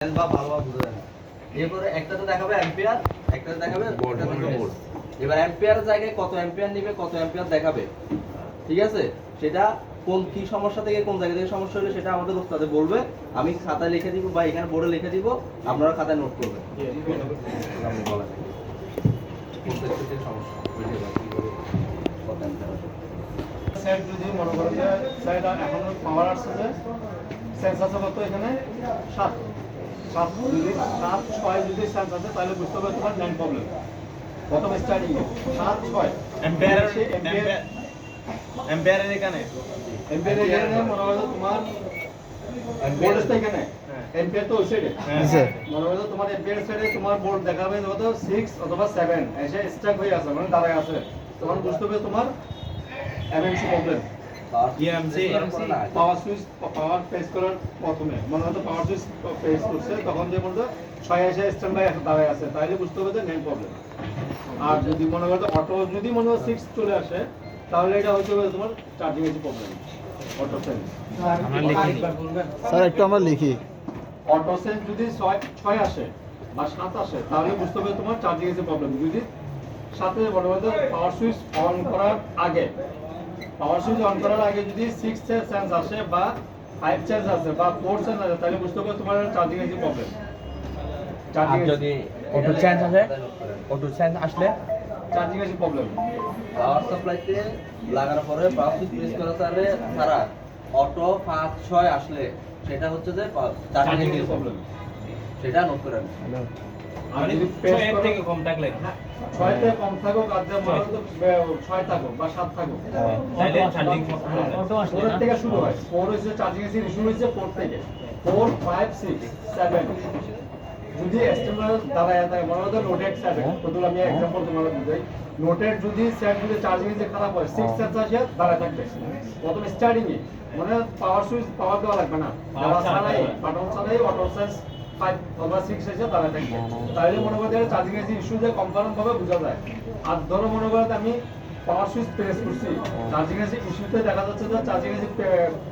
বা ভালোভাবে বুঝে যায় না। এরপরে একটাতে দেখাবে অ্যাম্পিয়ার, একটাতে দেখাবে ভোল্ট। এবার অ্যাম্পিয়ারের জায়গায় কত অ্যাম্পিয়ার নিবে, কত অ্যাম্পিয়ার দেখাবে, ঠিক আছে? সেটা কোন কি সমস্যা থেকে কোন জায়গা থেকে সমস্যা হলে সেটা আমাদের ওস্তাদে বলবে। আমি খাতায় লিখে দিব বা এখানে বোর্ডে লিখে দিব, আপনারা খাতায় নোট করবেন। আপনি বলেন প্রত্যেকটা সমস্যা বুঝে যাবেন কিভাবে কত অ্যাম্পিয়ার আছে। সেট যদি মনে করেন যে সেট এখন পাওয়ার আসছে যে সেন্স আছে কত এখানে 7 যদি 7 6 যদি সেন্স আছে তাহলে বুঝতে হবে তোমার লাইন প্রবলেম প্রথম স্টার্টিং এ 7 6 এম্পিয়ার এখানে মনে করো তোমার ভোল্টেজটা এখানে এম্পিয়ার তো ওই সাইডে মনে করো তোমার এম্পিয়ার সাইডে তোমার বোর্ড দেখাবে কত 6 অথবা 7 এসে স্ট্রাক হয়ে আছে মানে দাঁড়ায় আছে তখন বুঝতে হবে তোমার এমএমসি প্রবলেম পাওয়ার সুইচ পাওয়ার প্রেস করার প্রথমে মনে হতো পাওয়ার সুইচ প্রেস করছে তখন যে বলতো 6 এসে স্ট্যান্ড বাই দাঁড়ায় আছে তাইলে বুঝতে হবে যে মেইন প্রবলেম। আর যদি মনে করো অটো যদি মনে হয় 6 চলে আসে তাহলে এটা হচ্ছে তোমার চার্জিং এর প্রবলেম অটো সেন্স। স্যার একটু আমরা লিখি অটো সেন্স যদি 6 আসে বা 7 আসে তাহলে বুঝতে হবে তোমার চার্জিং এর প্রবলেম। যদি সাথে বড় বড় পাওয়ার সুইচ অন করার আগে যদি 6 সেন্স আসে বা 5 সেন্স আসে বা 4 সেন্স আসে তাহলে বুঝতে হবে তোমার চার্জিং এর প্রবলেম। আর যদি অটো চেঞ্জ আসে অটো চেঞ্জ আসলে চার্জিং এর প্রবলেম। পাওয়ার সাপ্লাইতে লাগানোর পরে পাওয়ার সুইচ প্রেস করা ছাড়া অটো 5 6 আসলে সেটা হচ্ছে যে চার্জিং এর প্রবলেম, সেটা নোট করেন। আর যদি 6 থেকে কম থাকলে 6 থেকে কম থাকুক আর যে মনে হতো 6 থাকুক বা 7 থাকুক তাহলে চার্জিং অটো আসলে 4 থেকে শুরু হয় 4 হইছে চার্জিং এর ইস্যু হইছে 4 থেকে 4 5 6 7 যদি এস্টিমেট দাঁড়ায় থাকে মনে হতো নোটেড সেট প্রথমে আমি एग्जांपल তোমাদের বুঝাই নোটেড যদি সেট যদি চার্জিং এর খারাপ হয় 6 সেট আসে দাঁড়ায় থাকবে প্রথম স্টার্টিং এ মানে পাওয়ার সুইচ পাওয়ার দেওয়া লাগবে না দেওয়া ছাড়াই বাটন ছাড়াই অটো সেন্স 5 অথবা 6 এসে দাঁড়ায় থাকবে তাহলে মনে করতে চার্জিং এর ইস্যু যে কনফার্ম ভাবে বোঝা যায়। আর ধরো মনে করতে আমি পাওয়ার সুইচ প্রেস করছি চার্জিং এর ইস্যুতে দেখা যাচ্ছে যে চার্জিং এর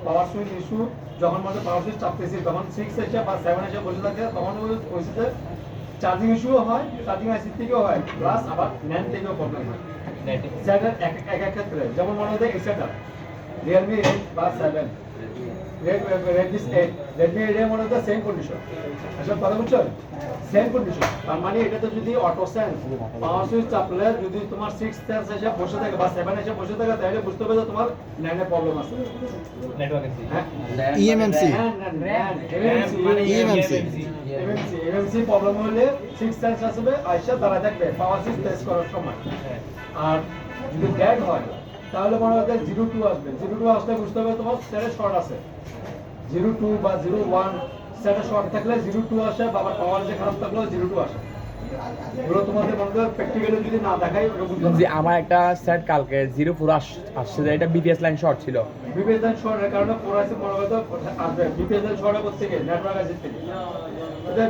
পাওয়ার সুইচ ইস্যু যখন মধ্যে পাওয়ার সুইচ চাপতেছি তখন 6 এসে বা 7 এসে বসে থাকে তখন হইছে যে চার্জিং ইস্যুও হয় চার্জিং আইসি থেকেও হয় প্লাস আবার ন্যান থেকেও প্রবলেম হয়। সেটার এক ক্ষেত্রে যেমন মনে হতে এক্সেটার Realme 8 বা 7 Redmi 8 মনে হতে সেম কন্ডিশন আসলে কথা বুঝছো সেম কন্ডিশন তার মানে এটাতে যদি অটো সেন্স পাওয়ার সুইচ চাপলে যদি তোমার 6 সেন্স এসে বসে থাকে বা 7 এসে বসে থাকে তাহলে বুঝতে হবে যে তোমার ন্যানে প্রবলেম আছে নেটওয়ার্কের ইএমএমসি এমএমসি প্রবলেম হলে 6 সেন্স আসবে আইসা দাঁড়ায় থাকবে পাওয়ার সুইচ প্রেস করার সময়। আর যদি ডেড হয় তাহলে মনে হতে 02 আসবে 02 আসলে বুঝতে হবে তোমার সেটে শর্ট আছে 02 বা 01 সেটে শর্ট থাকলে 02 আসে বা পাওয়ার যে খারাপ থাকলে 02 আসে। এগুলো তোমাদের মনে করো প্র্যাকটিক্যালি যদি না দেখাই যে আমার একটা সেট কালকে 04 আসছে যে এটা বিপিএস লাইন শর্ট ছিল বিপিএস লাইন শর্টের কারণে পুরো আছে মনে করো আসবে বিপিএস লাইন শর্ট করতে গিয়ে নেটওয়ার্ক আছে থেকে এটা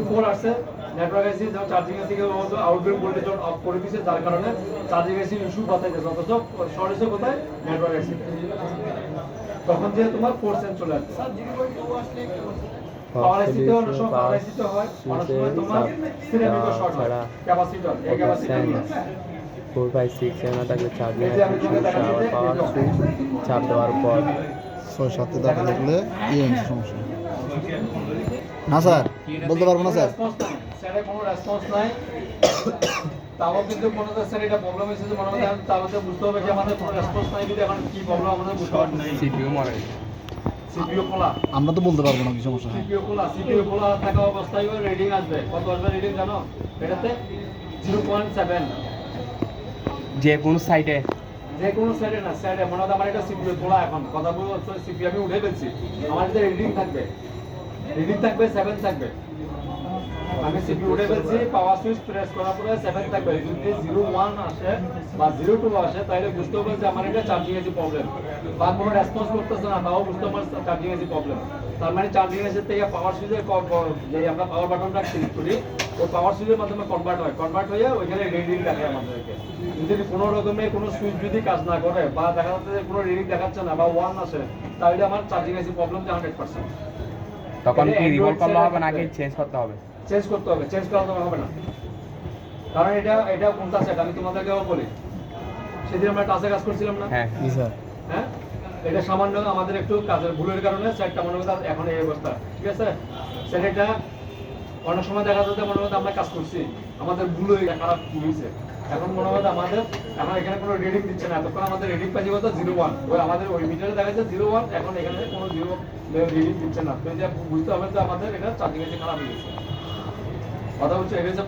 04 আসছে নেটওয়ার্ক আছে যখন চার্জিং আছে থেকে আউটডোর ভোল্টেজ অফ করে দিয়েছে যার কারণে চার্জিং আছে ইস্যু বাতাইছে অথচ শর্ট এসে কোথায় নেটওয়ার্ক আছে তখন যে তোমার 4 সেন্স চলে আসবে। পাওয়ার আইসিতে অনেক সময় পাওয়ার আইসিতে হয় অনেক সময় তোমার সিরামিকও শর্ট হয় ক্যাপাসিটর এই ক্যাপাসিটর 4 5 6 এর মধ্যে থাকলে চার্জিং পাওয়ার সুইচ চাপ দেওয়ার পর 6 7 দাঁড়া লাগলে ইএমএমসি সমস্যা না স্যার বলতে পারবো না স্যার স্যারের কোনো রেসপন্স নাই তাও কিন্তু মনে হচ্ছে স্যার এটা প্রবলেম হয়েছে যে মনে হচ্ছে তাহলে বুঝতে হবে যে আমাদের কোনো রেসপন্স নাই যদি এখন কি প্রবলেম আমাদের বুঝতে পারছি না। সিপিইউ মরে সিপিইউ খোলা আমরা তো বলতে পারবো না কি সমস্যা সিপিইউ খোলা থাকা অবস্থায় রিডিং আসবে কত আসবে রিডিং জানো এটাতে 0.7 যে কোন সাইটে যে কোনো সাইডে না সাইডে মনে হয় আমার এটা সিপিইউ খোলা এখন কথা বলতে সিপিইউ আমি উঠে ফেলছি আমার যে রিডিং থাকবে 7 থাকবে আমি সিপিইউ উঠে ফেলছি পাওয়ার সুইচ প্রেস করার পরে 7 থাকবে যদি 01 আসে বা 02 আসে তাহলে বুঝতে হবে যে আমার এটা চার্জিং এর প্রবলেম বা কোনো রেসপন্স করতেছে না তাও বুঝতে হবে চার্জিং এর প্রবলেম। তার মানে চার্জিং এর থেকে পাওয়ার সুইচের যে আমরা পাওয়ার বাটনটা ক্লিক করি ওই পাওয়ার সুইচের মাধ্যমে কনভার্ট হয়ে ওইখানে রিডিং দেখায় আমাদেরকে। যদি কোনো রকমের কোনো সুইচ যদি কাজ না করে বা দেখা যাচ্ছে যে কোনো রিডিং দেখাচ্ছে না বা 1 আসে তাহলে আমার চার্জিং এর প্রবলেম 100%। তখন এটা কি Android রিভলভ করলে side হবে নাকি থাকবে। চেঞ্জ করতে হবে? চেঞ্জ করতে হবে, চেঞ্জ করা তো হবে না, কারণ এটা কোনটা সেট আমি তোমাদেরকেও বলি, সেদিন আমরা টাচে কাজ করছিলাম না, হ্যাঁ জি স্যার। হ্যাঁ, এটা সামান্য আমাদের একটু কাজের ভুলের কারণে সেটটা মনে করতে এখন এই অবস্থা, ঠিক আছে। সেটটা অনেক সময় দেখা যাচ্ছে মনে করতে আমরা কাজ করছি, আমাদের ভুল হয়ে খারাপ হয়েছে, এখন মনে করতে আমাদের এখন এখানে কোনো রিডিং দিচ্ছে না, এতক্ষণ আমাদের রিডিং পাইছি কত 0.1, ওই আমাদের ওই মিটারে দেখা যাচ্ছে 0.1, এখন এখানে কোনো 0 রিডিং দিচ্ছে না, তো এটা বুঝতে হবে যে আমাদের এটা চার্জিং এসে খারাপ হয়ে গেছে। কথা হচ্ছে এটা হচ্ছে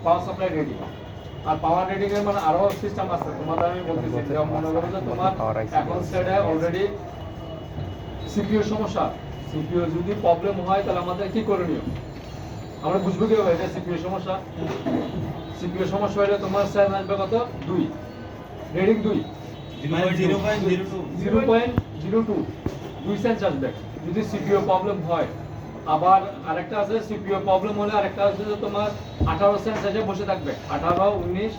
পাওয়ার সাপ্লাই রেডিং, আর পাওয়ার রেডিং এর মানে আরো সিস্টেম আছে, তোমাদের আমি বলতেছি যেমন মনে করো যে তোমার এখন সেটা অলরেডি সিপিইউ সমস্যা, সিপিইউ যদি প্রবলেম হয় তাহলে আমাদের কি করণীয়, আমরা বুঝবো কিভাবে এটা সিপিইউ সমস্যা। সিপিইউ সমস্যা হলে তোমার সেন্স আসবে কত 2 রেডিং 2 0.02 2 সেন্স আসবে যদি সিপিইউ প্রবলেম হয়। আবার আরেকটা আছে সিপিইউ প্রবলেম হলে আরেকটা আছে যে তোমার 18 সেন্স এসে বসে থাকবে, 18 19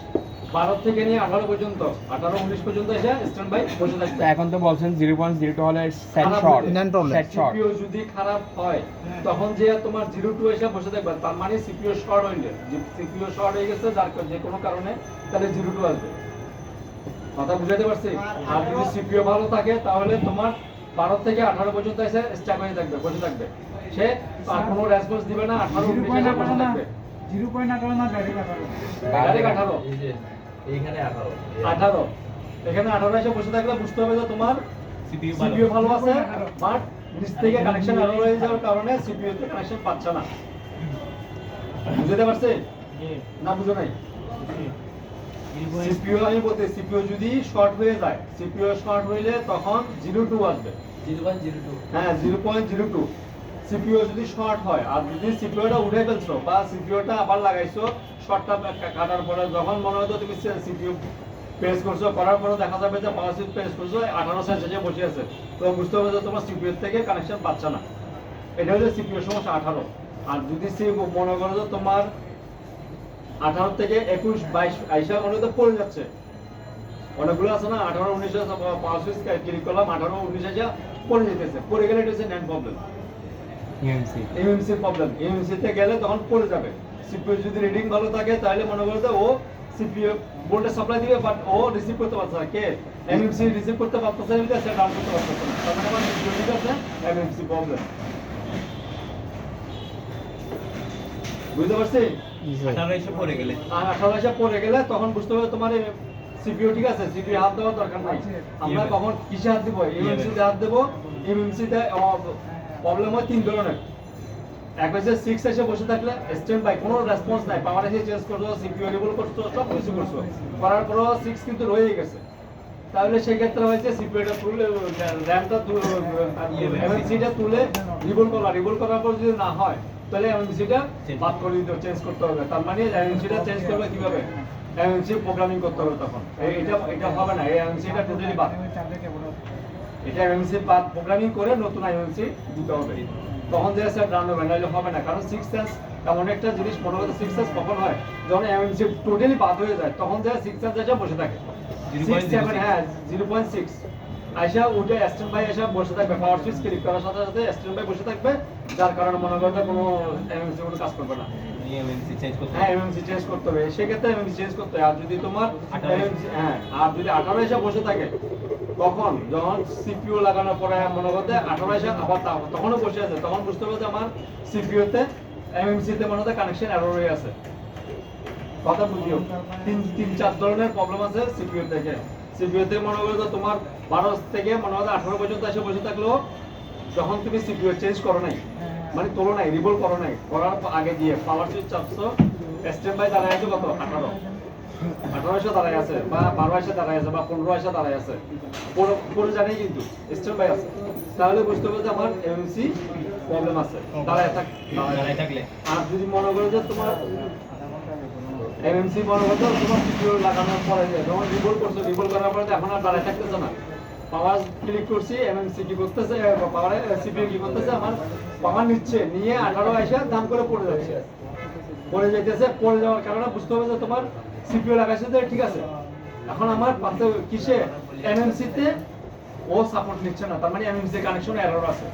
12 থেকে নিয়ে 18 পর্যন্ত 18 19 পর্যন্ত এসে স্ট্যান্ড বাই বসে থাকবে। তো এখন তো বলছেন 0.02 হলে সেট খারাপ শর্ট, হলে, নেন প্রবলেম। Set short. সিপিইউ যদি খারাপ হয় তখন যে তোমার 02 এসে বসে থাকবে, তার মানে সিপিইউ শর্ট হইলে, সিপিইউ শর্ট হয়ে গেছে যার যে কোনো কারণে, তাহলে 02 আসবে। কথা বুঝাতে পারছি? আর যদি সিপিইউ ভালো থাকে তাহলে তোমার 12 থেকে 18 পর্যন্ত এসে স্ট্যাক হয়ে থাকবে, বসে থাকবে, সে আর কোনো রেসপন্স দিবে না, 18 19 এসে বসে থাকবে। 0.18 না ডাইরেক্ট 18 ডাইরেক্ট 18 এই যে এইখানে 18 18 এখানে 18 এসে বসে থাকলে বুঝতে হবে যে তোমার সিপিইউ ভালো আছে, বাট নিচ থেকে কানেকশন এরর হয়ে যাওয়ার কারণে সিপিইউ তে কানেকশন পাচ্ছে না। বুঝতে পারছে না? বুঝো নাই? সিপিইউ আমি বলতে, সিপিইউ যদি শর্ট হয়ে যায়, সিপিইউ শর্ট হইলে তখন 02 আসবে। 0.02 হ্যাঁ 0.02 সিপিইউ যদি শর্ট হয়, আর যদি সিপিইউটা উঠে ফেলছো বা সিপিইউটা আবার লাগাইছো শর্টটা কাটার পরে, যখন মনে হতো তুমি সিপিইউ প্রেস করছো, করার পরে দেখা যাবে যে পাওয়ার সুইচ প্রেস করছো 18 সেন্স এসে বসে আছে, তো বুঝতে হবে যে তোমার সিপিইউ থেকে কানেকশন পাচ্ছে না, এটা হচ্ছে সিপিইউ সমস্যা 18। আর যদি মনে করো যে তোমার 18 থেকে 21 22 আইসা মনে হতো পড়ে যাচ্ছে, অনেকগুলো আছে না 18 19 পাওয়ার সুইচ ক্লিক করলাম 18 19 এসে পড়ে যেতেছে, পড়ে গেলে এটা হচ্ছে net problem, EMC MMC problem. MMC তে গেলে তখন পড়ে যাবে। সিপিইউ যদি রিডিং ভালো থাকে তাহলে মনে করো যে ও সিপিইউ ভোল্টেজ সাপ্লাই দিবে, বাট ও রিসিভ করতে পারছে না, কে এমএমসি রিসিভ করতে পারতেছে না, সেটা ডাউন করতে পারতেছে না, তার মানে আমার সিপিইউ ঠিক আছে, এমএমসি প্রবলেম। বুঝতে পারছি? জি স্যার। 18 এসে পড়ে গেলে তখন বুঝতে হবে তোমার সিপিইউ ঠিক আছে, সিপিইউ হাত দেওয়ার দরকার নাই, আমরা কখন কিসে হাত দিব, এমএমসি তে হাত দেব। এমএমসি তে প্রবলেম হয় 3 ধরনের, এক হচ্ছে 6 এসে বসে থাকলে স্ট্যান্ড বাই, কোনো রেসপন্স নাই, পাওয়ার এসে চেঞ্জ করছো, সিপিইউ রিবুল করছো, সব কিছু করছো, করার পরও 6 কিন্তু রয়ে গেছে, তাহলে সেই ক্ষেত্রে হয়েছে সিপিইউটা তুলে র‍্যামটা এমএমসিটা তুলে রিবুল করার পর যদি না হয় তাহলে এমএমসিটা বাদ করে দিতে, চেঞ্জ করতে হবে। তার মানে এমএমসিটা চেঞ্জ করবে কিভাবে, এমএমসি প্রোগ্রামিং করতে হবে তখন, এটা হবে না, এই এমএমসিটা টোটালি বাদ, এটা এমএমসি বাদ প্রোগ্রামিং করে নতুন এমএমসি দিতে হবে, তখন যে স্যার রান হবে, নাহলে হবে না। কারণ 6 সেন্স এমন একটা জিনিস, মনে করতে 6 সেন্স কখন হয়, যখন এমএমসি টোটালি বাদ হয়ে যায়, তখন যে 6 সেন্স এসে বসে থাকে 0.7 হ্যাঁ 0.6 আইসা উঠে স্ট্যান্ড বাই এসে বসে থাকবে, পাওয়ার সুইচ ক্লিক করার সাথে সাথে স্ট্যান্ড বাই বসে থাকবে, যার কারণে মনে করতে কোনো এমএমসি কোনো কাজ করবে না, এমএমসি চেঞ্জ করতে হ্যাঁ এমএমসি চেঞ্জ করতে হবে, সেক্ষেত্রে এমএমসি চেঞ্জ করতে হয়। আর যদি তোমার MMC হ্যাঁ, আর যদি 18 এসে বসে থাকে, তখন যখন সিপিইউ লাগানোর পরে মনে করতে 18 এসে আবার তখনও বসে আছে, তখন বুঝতে হবে যে আমার সিপিইউ তে এমএমসি তে মনে হতে কানেকশন এরর হয়ে আছে। কথা বুঝিও, 3-4 ধরনের প্রবলেম আছে সিপিইউ থেকে। সিপিইউ তে মনে করো যে তোমার 12 থেকে মনে হয় 18 পর্যন্ত এসে বসে থাকলো, যখন তুমি সিপিইউ চেঞ্জ করো নাই, মানে তোলো নাই, রিবল করো নাই, করার আগে দিয়ে পাওয়ার সুইচ চাপছো, স্ট্যান্ড বাই দাঁড়ায় আছে কত 18 এসে দাঁড়ায় আছে, বা 12 এসে দাঁড়ায় আছে, বা 15 এসে দাঁড়ায় আছে, পরে জানেই কিন্তু স্ট্যান্ড বাই আছে, তাহলে বুঝতে হবে যে আমার এমএমসি প্রবলেম আছে, দাঁড়ায় থাকলে। আর যদি মনে করো যে তোমার এমএমসি মনে করো তোমার সিপিইউ লাগানোর পরে যখন রিবল করছো, রিবল করার পরে এখন আর দাঁড়ায় থাকতেছে না, পাওয়ার ক্লিক করছি, এমএমসি কি করতেছে, পাওয়ারে সিপিইউ কি করতেছে, আমার পাওয়ার নিচ্ছে, নিয়ে 18 এসে দাম করে পড়ে যাচ্ছে, পড়ে যাইতেছে, পড়ে যাওয়ার কারণে বুঝতে হবে যে তোমার সিপিইউ লাগাইছে যে ঠিক আছে, এখন আমার পাশে কিসে এমএমসি তে ও সাপোর্ট নিচ্ছে না, তার মানে এমএমসি কানেকশন এরর আছে,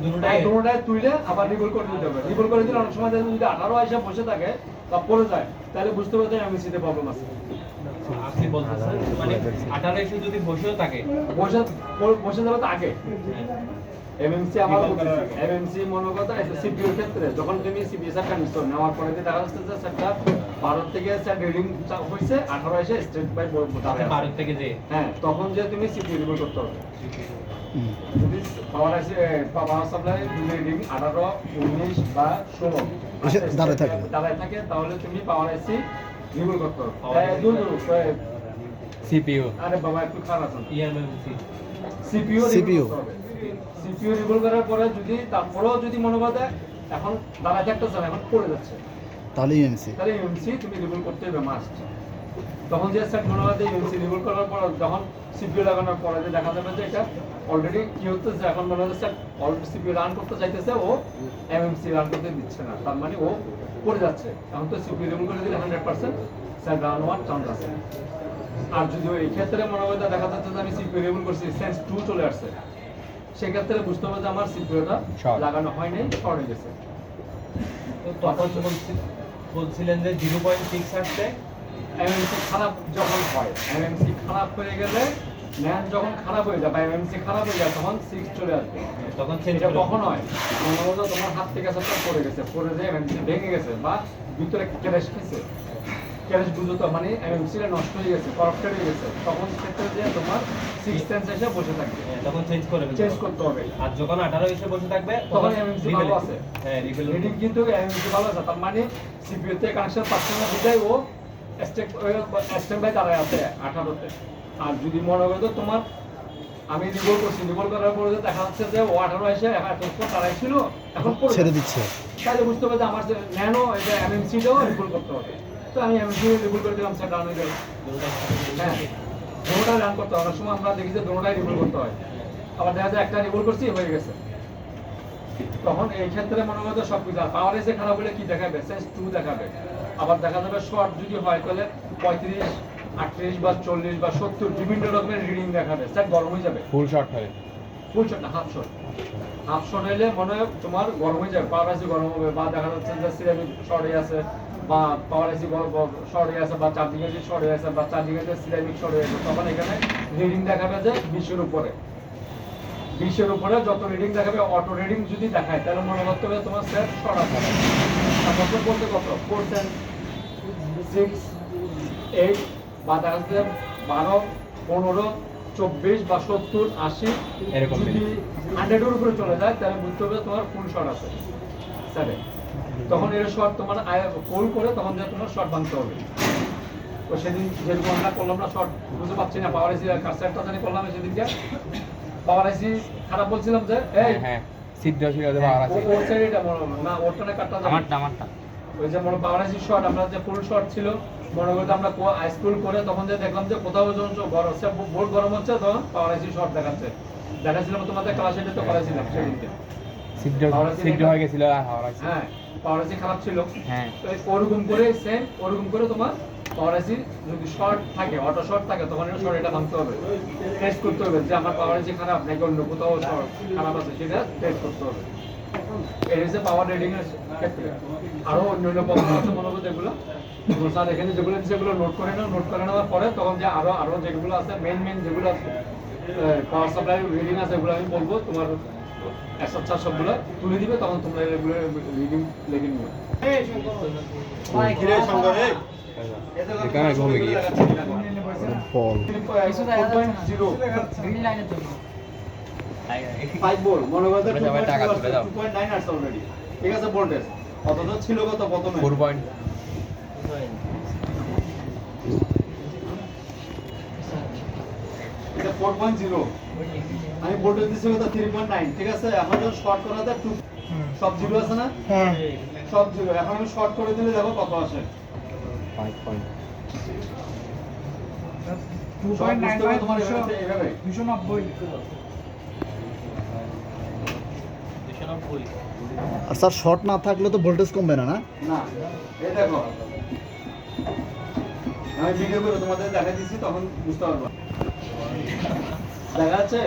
দুটোটাই তুইলে আবার রিভোল করে দিতে হবে। রিভোল করে দিলে অনেক সময় দেখবেন যদি 18 এসে বসে থাকে বা পড়ে যায় তাহলে বুঝতে পারতে এমএমসিতে প্রবলেম আছে। আপনি বলতেছেন মানে 18 এসে যদি বসেও থাকে বসে বসে যাবে তো আগে এমএমসি আমার এমএমসি মনে কথা সিপিইউর ক্ষেত্রে যখন তুমি সিপিএস এর কানেকশন নেওয়ার পরে দেখা যাচ্ছে যে সেটটা 12 থেকে সেট রিডিং হইছে 18 এসে স্টেট বাই 12 থেকে যে হ্যাঁ তখন যে তুমি সিপিইউ রিভোল করতে হবে। যদি পাওয়ার আছে পাওয়ার সাপ্লাই রিডিং 18 19 বা 16 এসে দাঁড়ায় থাকে তাহলে তুমি পাওয়ার আইসি রিভোল করতে হবে। সিপিইউ আরে বাবা একটু খারাপ আছে ইএমএমসি সিপিইউ CPU সিপিইউ রিভোল করার পরে যদি তারপরেও যদি মনে করতে এখন দাঁড়ায় থাকতেছে না এখন পড়ে যাচ্ছে তাহলে ইউএমসি তাহলে ইউএমসি তুমি রিভোল করতে হবে মাস্ট। তখন যে সেট মনে করতে ইউএমসি রিভোল করার পর যখন সিপিইউ লাগানোর পরে যে দেখা যাবে যে এটা অলরেডি কি হচ্ছে এখন মনে হচ্ছে সেট অলরেডি সিপিইউ রান করতে চাইতেছে ও এমএমসি রান করতে দিচ্ছে না তার মানে ও পড়ে যাচ্ছে। এখন তো সিপিইউ রিভোল করে দিলে 100% সেট রান হওয়ার চান্স আছে। আর যদি এই ক্ষেত্রে মনে করতে দেখা যাচ্ছে যে আমি সিপিইউ রিভোল করছি সেন্স 2 চলে আসছে সেক্ষেত্রে বুঝতে হবে যে আমার সিপিইউটা লাগানো হয় নাই শর্ট হয়ে গেছে। তো তখন বলছিলেন যে 0.6 আসছে এমএমসি খারাপ যখন হয় এমএমসি খারাপ হয়ে গেলে ম্যান যখন খারাপ হয়ে যায় বা এমএমসি খারাপ হয়ে যায় তখন 6 চলে আসবে। তখন চেঞ্জ এটা কখন হয় মনে হলো তোমার হাত থেকে সেটটা পড়ে গেছে পড়ে যে এমএমসি ভেঙে গেছে বা ভিতরে ক্র্যাশ খেয়েছে ক্র্যাশ বুঝতো মানে এমএমসিটা নষ্ট হয়ে গেছে করাপ্টেড হয়ে গেছে তখন ক্ষেত্রে যে তোমার 6 সেন্স এসে বসে থাকবে তখন চেঞ্জ করে চেঞ্জ করতে হবে। আর যখন 18 এসে বসে থাকবে তখন এমএমসি ভালো আছে হ্যাঁ রিভেল রিডিং কিন্তু এমএমসি ভালো আছে তার মানে সিপিইউ তে কানেকশন পাচ্ছে না বিদায় ও স্ট্যান্ড বাই দাঁড়ায় আছে 18 তে। আর যদি মনে করো তোমার আমি রিভোল করছি রিভোল করার পরে দেখা যাচ্ছে যে ও 18 এসে এখন দাঁড়ায় ছিল এখন ছেড়ে দিচ্ছে তাহলে বুঝতে হবে যে আমার যে ন্যানো এটা এমএমসিটাও রিভোল করতে হবে। তো আমি এমএমসি রিভোল করে দিলাম সেটা ডাউন হয়ে গেল। হ্যাঁ দুটোটাই রান করতে হয় অনেক সময় আমরা দেখি যে দুটোটাই রিভোল করতে হয় আবার দেখা যায় একটা রিভোল করছি হয়ে গেছে। তখন এই ক্ষেত্রে মনে করতে সব কিছু আর পাওয়ার এসে খারাপ হলে কি দেখাবে সেন্স 2 দেখাবে। আবার দেখা যাবে শর্ট যদি হয় তাহলে 35 38 বা 40 বা 70 বিভিন্ন রকমের রিডিং দেখাবে সেট গরম হয়ে যাবে। ফুল শট হয় ফুল শট না হাফ শট হলে মনে হয় তোমার গরম হয়ে যাবে পাওয়ার আইসি গরম হবে বা দেখা যাচ্ছে যে সিরামিক শর্ট হয়ে আছে বা পাওয়ার আইসি শর্ট হয়ে আছে বা চার্জিং এর শর্ট হয়ে আছে বা চার্জিং এর সিরামিক শর্ট হয়ে আছে তখন এখানে রিডিং দেখাবে যে 20 এর উপরে 20 এর উপরে যত রিডিং দেখাবে অটো রিডিং যদি দেখায় তাহলে মনে করতে হবে তোমার সেট শর্ট আছে। তারপর বলতে কত 4 6 8 বা দেখা যাচ্ছে 12 15 24 বা 70 80 এরকম যদি 100 এর উপরে চলে যায় তাহলে বুঝতে হবে তোমার ফুল শর্ট আছে স্যার। তখন এর শর্ট তোমার কোল করে তখন যে তোমার শর্ট ভাঙতে হবে। তো সেদিন যেরকম আমরা করলাম না শর্ট বুঝতে পারছি না পাওয়ার আইসি কারসারটা জানি করলাম সেদিনকে পাওয়ার আইসি খারাপ বলছিলাম যে এই হ্যাঁ সিদ্ধ ছিল যে পাওয়ার আছে ওর সাইডটা না ওরটা না কাটটা আমারটা ওই যে মনে পাওয়ার আইসি শর্ট আমরা যে ফুল শর্ট ছিল মনে করতে আমরা স্কুল করে তখন যে দেখলাম যে কোথাও যখন গরম হচ্ছে বোর্ড গরম হচ্ছে তখন পাওয়ার আইসি শর্ট দেখাচ্ছিলাম তোমাদের ক্লাসে তো করাইছিলাম সেদিনকে সিদ্ধ হয়ে গেছিল হ্যাঁ পাওয়ার আইসি খারাপ ছিল হ্যাঁ তো ওরকম করে সেম ওরকম করে তোমার পাওয়ার আইসি যদি শর্ট থাকে অটো শর্ট থাকে তখন এটা শর্ট এটা ভাঙতে হবে টেস্ট করতে হবে যে আমার পাওয়ার আইসি খারাপ নাকি অন্য কোথাও শর্ট খারাপ আছে সেটা টেস্ট করতে হবে। এই হচ্ছে পাওয়ার রিডিং এর ক্ষেত্রে আরো অন্যান্য পদ্ধতি আছে মনে করতে এগুলো স্যার এখানে যেগুলো সেগুলো নোট করে নেওয়ার পরে তখন যে আরো যেগুলো আছে মেইন যেগুলো আছে পাওয়ার সাপ্লাই রিডিং আছে এগুলো আমি বলবো তোমার একসাথে সবগুলো তুলে দিবে তখন তোমরা এগুলো রিডিং লিখে নিবে। এখানে ঘুমে গিয়ে বল 5 বল মনে করতে সবাই টাকা তুলে দাও 2.9 আছে অলরেডি ঠিক আছে ভোল্টেজ অতটা ছিল কত প্রথমে 4 পয়েন্ট এটা 4.0 আমি ভোল্টেজ দিছি কত 3.9 ঠিক আছে এখন যখন শর্ট করাতে 2 সব জিরো আছে না হ্যাঁ সব জিরো এখন আমি শর্ট করে দিলে দেখো কত আসে 5 পয়েন্ট 2.9 তোমার এইভাবে 290 আর স্যার শর্ট না থাকলে তো ভোল্টেজ কমবে না না না এই দেখো আমি ভিডিও করে তোমাদের দেখাই দিছি তখন বুঝতে পারবা দেখা যাচ্ছে।